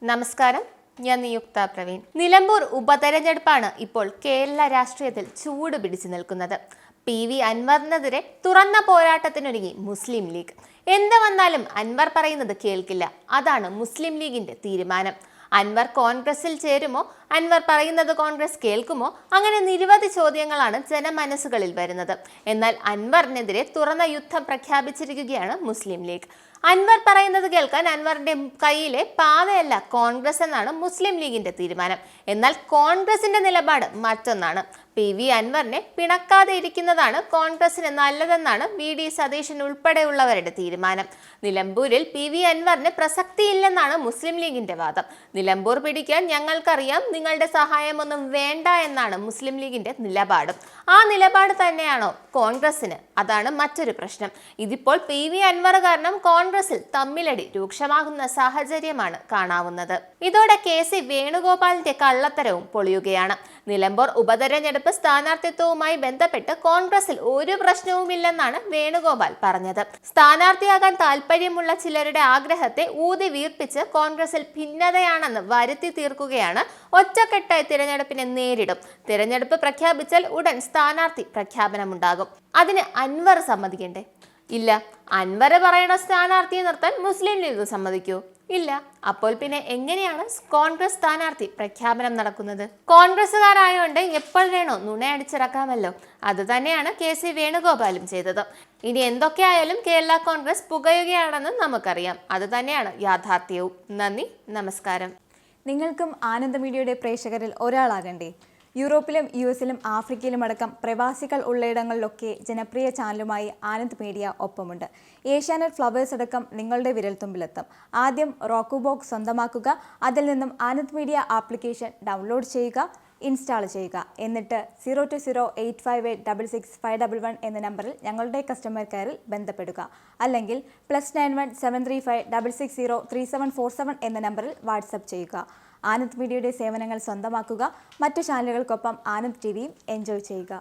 നമസ്കാരം, ഞാൻ നിയുക്ത പ്രവീൺ. നിലമ്പൂർ ഉപതെരഞ്ഞെടുപ്പാണ് ഇപ്പോൾ കേരള രാഷ്ട്രീയത്തിൽ ചൂട് പിടിച്ചു നിൽക്കുന്നത്. PV അൻവറിനെതിരെ തുറന്ന പോരാട്ടത്തിനൊരുങ്ങി മുസ്ലിം ലീഗ്. എന്ത് വന്നാലും അൻവർ പറയുന്നത് കേൾക്കില്ല. അതാണ് മുസ്ലിം ലീഗിന്റെ തീരുമാനം. അൻവർ കോൺഗ്രസിൽ ചേരുമോ, അൻവർ പറയുന്നത് കോൺഗ്രസ് കേൾക്കുമോ, അങ്ങനെ നിരവധി ചോദ്യങ്ങളാണ് ജനമനസ്സുകളിൽ വരുന്നത്. എന്നാൽ അൻവറിനെതിരെ തുറന്ന യുദ്ധം പ്രഖ്യാപിച്ചിരിക്കുകയാണ് മുസ്ലിം ലീഗ്. അൻവർ പറയുന്നത് കേൾക്കാൻ അൻവറിന്റെ കയ്യിലെ പാതയല്ല കോൺഗ്രസ് എന്നാണ് മുസ്ലിം ലീഗിന്റെ തീരുമാനം. എന്നാൽ കോൺഗ്രസിന്റെ നിലപാട് മറ്റൊന്നാണ്. PV അൻവറിനെ പിണക്കാതെ ഇരിക്കുന്നതാണ് കോൺഗ്രസിന് നല്ലതെന്നാണ് VD സതീശൻ ഉൾപ്പെടെയുള്ളവരുടെ തീരുമാനം. നിലമ്പൂരിൽ PV അൻവറിന് പ്രസക്തിയില്ലെന്നാണ് മുസ്ലിം ലീഗിന്റെ വാദം. നിലമ്പൂർ പിടിക്കാൻ ഞങ്ങൾക്കറിയാം, നിങ്ങളുടെ സഹായമൊന്നും വേണ്ട എന്നാണ് മുസ്ലിം ലീഗിന്റെ നിലപാടും. ആ നിലപാട് തന്നെയാണോ കോൺഗ്രസിന്? അതാണ് മറ്റൊരു പ്രശ്നം. ഇതിപ്പോൾ PV അൻവർ കാരണം കോൺഗ്രസിൽ തമ്മിലടി രൂക്ഷമാകുന്ന സാഹചര്യമാണ് കാണാവുന്നത്. ഇതോടെ KC വേണുഗോപാലിന്റെ കള്ളത്തരവും പൊളിയുകയാണ്. നിലമ്പൂർ ഉപതെരഞ്ഞെടുപ്പ് സ്ഥാനാർത്ഥിത്വവുമായി ബന്ധപ്പെട്ട് കോൺഗ്രസിൽ ഒരു പ്രശ്നവുമില്ലെന്നാണ് വേണുഗോപാൽ പറഞ്ഞത്. സ്ഥാനാർത്ഥിയാകാൻ താല്പര്യമുള്ള ചിലരുടെ ആഗ്രഹത്തെ ഊതി വീർപ്പിച്ച് കോൺഗ്രസിൽ ഭിന്നതയാണെന്ന് വരുത്തി തീർക്കുകയാണ്. ഒറ്റക്കെട്ടായി തിരഞ്ഞെടുപ്പിനെ നേരിടും. തിരഞ്ഞെടുപ്പ് പ്രഖ്യാപിച്ചാൽ ഉടൻ സ്ഥാനാർത്ഥി പ്രഖ്യാപനമുണ്ടാകും. അതിന് അൻവർ സമ്മതിക്കണ്ടേ? ഇല്ല. അൻവർ പറയണ സ്ഥാനാർത്ഥിയെ നിർത്താൻ മുസ്ലിം ലീഗ് സമ്മതിക്കൂ? ഇല്ല. അപ്പോൾ പിന്നെ എങ്ങനെയാണ് കോൺഗ്രസ് സ്ഥാനാർത്ഥി പ്രഖ്യാപനം നടക്കുന്നത്? കോൺഗ്രസ്സുകാരായോണ്ട് എപ്പോൾ വേണോ നുണയടിച്ചിറക്കാമല്ലോ. അത് തന്നെയാണ് KC വേണുഗോപാലും ചെയ്തത്. ഇനി എന്തൊക്കെയായാലും കേരള കോൺഗ്രസ് പുകയുകയാണെന്ന് നമുക്കറിയാം. അത് തന്നെയാണ് യാഥാർത്ഥ്യവും. നന്ദി, നമസ്കാരം. നിങ്ങൾക്കും ആനന്ദ മീഡിയയുടെ പ്രേക്ഷകരിൽ ഒരാളാകണ്ടേ? യൂറോപ്പിലും US-ലും ആഫ്രിക്കയിലും അടക്കം പ്രവാസികൾ ഉള്ളയിടങ്ങളിലൊക്കെ ജനപ്രിയ ചാനലുമായി ആനന്ദ് മീഡിയ ഒപ്പമുണ്ട്. ഏഷ്യാനെറ്റ് ഫ്ലവേഴ്സ് അടക്കം നിങ്ങളുടെ വിരൽത്തുമ്പിലെത്തും. ആദ്യം റോക്കു ബോക്സ് സ്വന്തമാക്കുക. അതിൽ നിന്നും ആനന്ദ് മീഡിയ ആപ്ലിക്കേഷൻ ഡൗൺലോഡ് ചെയ്യുക, ഇൻസ്റ്റാൾ ചെയ്യുക. എന്നിട്ട് 0208586651 എന്ന നമ്പറിൽ ഞങ്ങളുടെ കസ്റ്റമർ കെയറിൽ ബന്ധപ്പെടുക. അല്ലെങ്കിൽ +91 735 660 3747 എന്ന നമ്പറിൽ വാട്സപ്പ് ചെയ്യുക. ആനന്ദ് മീഡിയയുടെ സേവനങ്ങൾ സ്വന്തമാക്കുക. മറ്റു ചാനലുകൾക്കൊപ്പം ആനന്ദ് TVയും എൻജോയ് ചെയ്യുക.